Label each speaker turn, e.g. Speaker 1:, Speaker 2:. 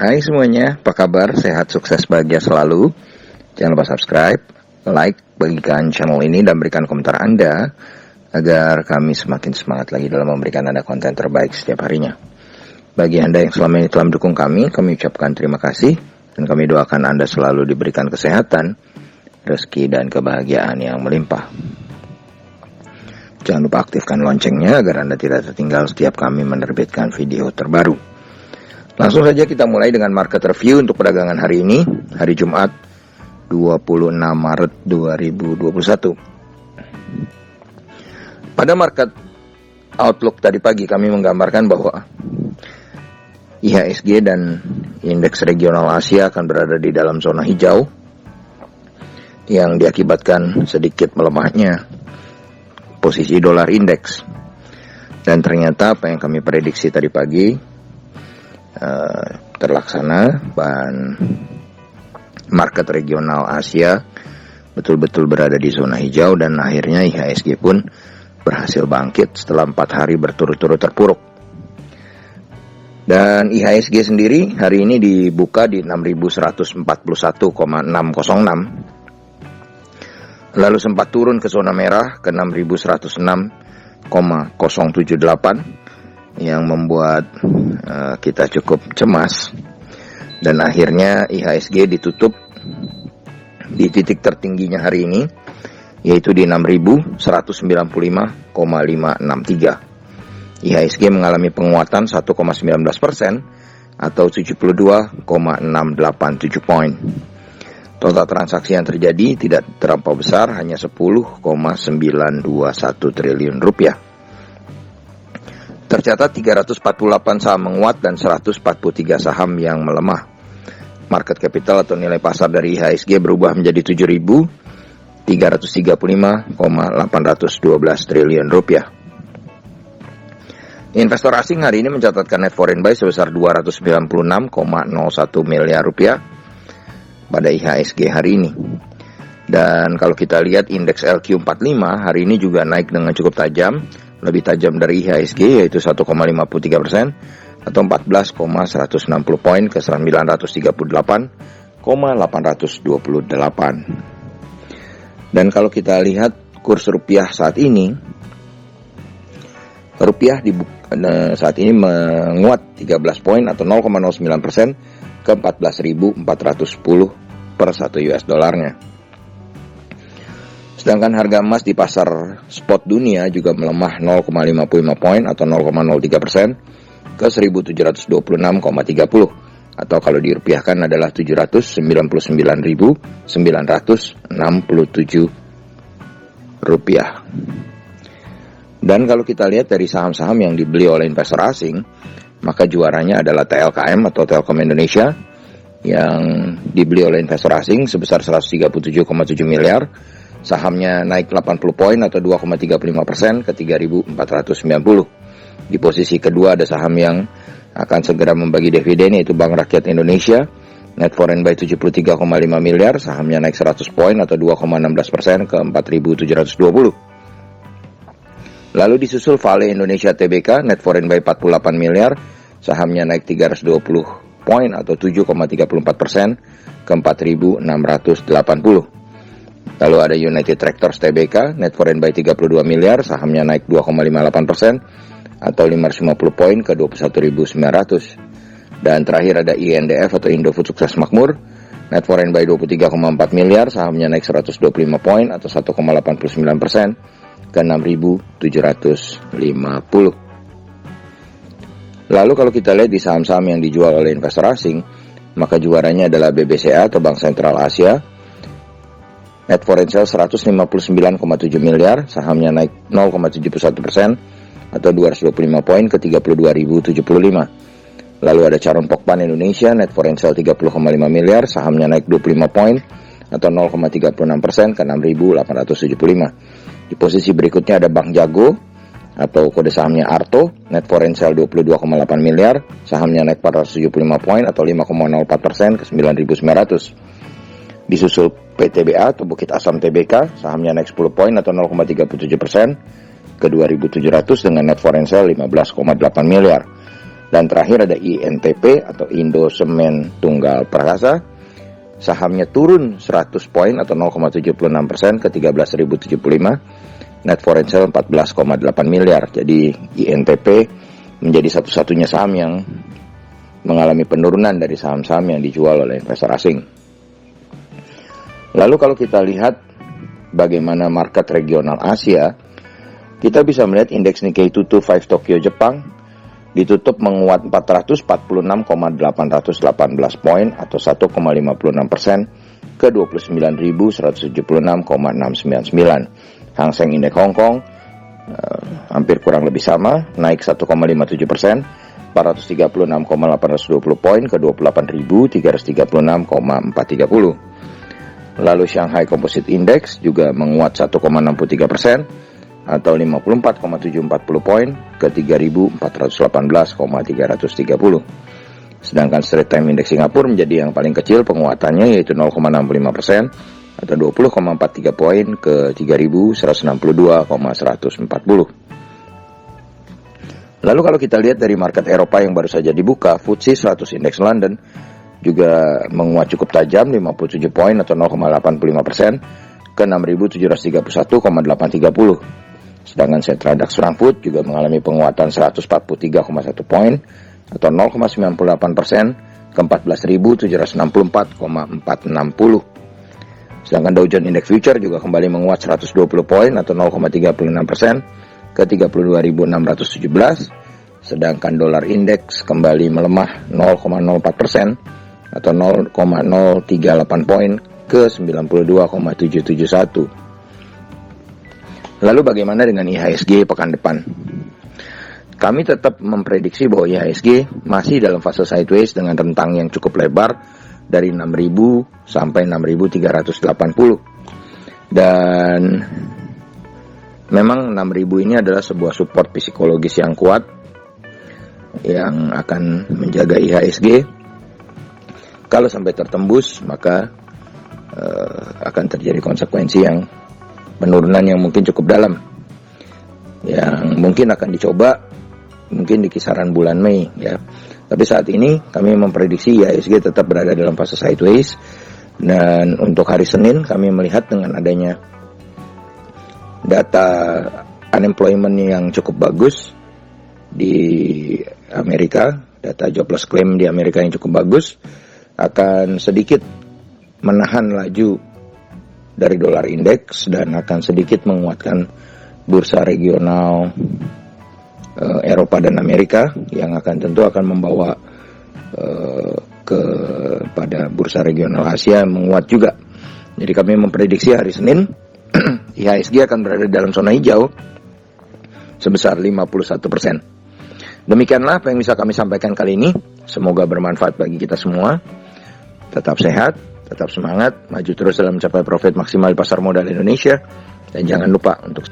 Speaker 1: Hai semuanya, apa kabar? Sehat, sukses, bahagia selalu. Jangan lupa subscribe, like, bagikan channel ini dan berikan komentar Anda agar kami semakin semangat lagi dalam memberikan Anda konten terbaik setiap harinya. Bagi Anda yang selama ini telah mendukung kami ucapkan terima kasih dan kami doakan Anda selalu diberikan kesehatan, rezeki dan kebahagiaan yang melimpah. Jangan lupa aktifkan loncengnya agar Anda tidak tertinggal setiap kami menerbitkan video terbaru. Langsung saja kita mulai dengan market review untuk perdagangan hari ini, hari Jumat 26 Maret 2021. Pada market outlook tadi pagi kami menggambarkan bahwa IHSG dan indeks regional Asia akan berada di dalam zona hijau yang diakibatkan sedikit melemahnya posisi dolar indeks. Dan ternyata apa yang kami prediksi tadi pagi terlaksana, dan market regional Asia betul-betul berada di zona hijau dan akhirnya IHSG pun berhasil bangkit setelah 4 hari berturut-turut terpuruk. Dan IHSG sendiri hari ini dibuka di 6.141,606, lalu sempat turun ke zona merah ke 6.106,078 yang membuat kita cukup cemas, dan akhirnya IHSG ditutup di titik tertingginya hari ini, yaitu di 6.195,563. IHSG mengalami penguatan 1,19% atau 72,687 poin. Total transaksi yang terjadi tidak terlampau besar, hanya 10,921 triliun rupiah. Tercatat 348 saham menguat dan 143 saham yang melemah. Market capital atau nilai pasar dari IHSG berubah menjadi 7.335,812 triliun rupiah. Investor asing hari ini mencatatkan net foreign buy sebesar 296,01 miliar rupiah pada IHSG hari ini. Dan kalau kita lihat indeks LQ45 hari ini juga naik dengan cukup tajam, lebih tajam dari IHSG, yaitu 1,53% atau 14,160 poin ke 938,828. Dan kalau kita lihat kurs rupiah saat ini, rupiah saat ini menguat 13 poin atau 0,09% ke 14.410 per 1 US dolarnya. Sedangkan harga emas di pasar spot dunia juga melemah 0,55 poin atau 0,03% ke 1.726,30 atau kalau dirupiahkan adalah 799.967 rupiah. Dan kalau kita lihat dari saham-saham yang dibeli oleh investor asing, maka juaranya adalah TLKM atau Telkom Indonesia yang dibeli oleh investor asing sebesar 137,7 miliar. Sahamnya naik 80 poin atau 2,35% ke 3.490. Di posisi kedua ada saham yang akan segera membagi dividen, yaitu Bank Rakyat Indonesia. Net foreign buy 73,5 miliar, sahamnya naik 100 poin atau 2,16% ke 4.720. Lalu disusul Vale Indonesia Tbk, net foreign buy 48 miliar, sahamnya naik 320 poin atau 7,34% ke 4.680. Lalu ada United Tractors Tbk, net foreign buy 32 miliar, sahamnya naik 2,58% atau 550 poin ke 21.900. Dan terakhir ada INDF atau Indofood Sukses Makmur, net foreign buy 23,4 miliar, sahamnya naik 125 poin atau 1,89% ke 6.750. Lalu kalau kita lihat di saham-saham yang dijual oleh investor asing, maka juaranya adalah BBCA atau Bank Sentral Asia. Net foreign sale 159,7 miliar, sahamnya naik 0,71% atau 225 poin ke 32.075. Lalu ada Charon Pokpan Indonesia, net foreign sale 30,5 miliar, sahamnya naik 25 poin atau 0,36% ke 6.875. Di posisi berikutnya ada Bank Jago atau kode sahamnya Arto, net foreign sale 22,8 miliar, sahamnya naik 475 poin atau 5,04% ke 9.900. Disusul PTBA atau Bukit Asam Tbk, sahamnya naik 10 poin atau 0,37% ke 2.700 dengan net foreign sale 15,8 miliar. Dan terakhir ada INTP atau Indo Semen Tunggal Prakasa. Sahamnya turun 100 poin atau 0,76% ke 13.075. Net foreign sale 14,8 miliar. Jadi INTP menjadi satu-satunya saham yang mengalami penurunan dari saham-saham yang dijual oleh investor asing. Lalu kalau kita lihat bagaimana market regional Asia, kita bisa melihat indeks Nikkei 225 Tokyo Jepang ditutup menguat 446,818 poin atau 1,56% ke 29.176,699. Hang Seng Indeks Hong Kong hampir kurang lebih sama, naik 1,57%, 436,820 poin ke 28.336,430. Lalu Shanghai Composite Index juga menguat 1,63% atau 54,740 poin ke 3.418,330. Sedangkan Straits Times Index Singapura menjadi yang paling kecil penguatannya, yaitu 0,65% atau 20,43 poin ke 3.162,140. Lalu kalau kita lihat dari market Eropa yang baru saja dibuka, FTSE 100 Index London juga menguat cukup tajam 57 poin atau 0,85% ke 6.731,830. Sedangkan Sentra DAX Frankfurt juga mengalami penguatan 143,1 poin atau 0,98% ke 14.764,460. Sedangkan Dow Jones Index Future juga kembali menguat 120 poin atau 0,36% ke 32.617. Sedangkan dolar indeks kembali melemah 0,04% atau 0,038 poin ke 92,771. Lalu bagaimana dengan IHSG pekan depan? Kami tetap memprediksi bahwa IHSG masih dalam fase sideways dengan rentang yang cukup lebar dari 6.000 sampai 6.380. Dan memang 6.000 ini adalah sebuah support psikologis yang kuat yang akan menjaga IHSG. Kalau sampai tertembus, maka akan terjadi konsekuensi yang penurunan yang mungkin cukup dalam, yang mungkin akan dicoba mungkin di kisaran bulan Mei ya. Tapi saat ini kami memprediksi IHSG tetap berada dalam fase sideways. Dan untuk hari Senin kami melihat dengan adanya data unemployment yang cukup bagus di Amerika, data jobless claim di Amerika yang cukup bagus, akan sedikit menahan laju dari dolar indeks dan akan sedikit menguatkan bursa regional Eropa dan Amerika, yang tentu akan membawa kepada bursa regional Asia menguat juga. Jadi kami memprediksi hari Senin IHSG akan berada dalam zona hijau sebesar 51%. Demikianlah apa yang bisa kami sampaikan kali ini. Semoga bermanfaat bagi kita semua. Tetap sehat, tetap semangat, maju terus dalam mencapai profit maksimal di pasar modal Indonesia. Dan jangan lupa untuk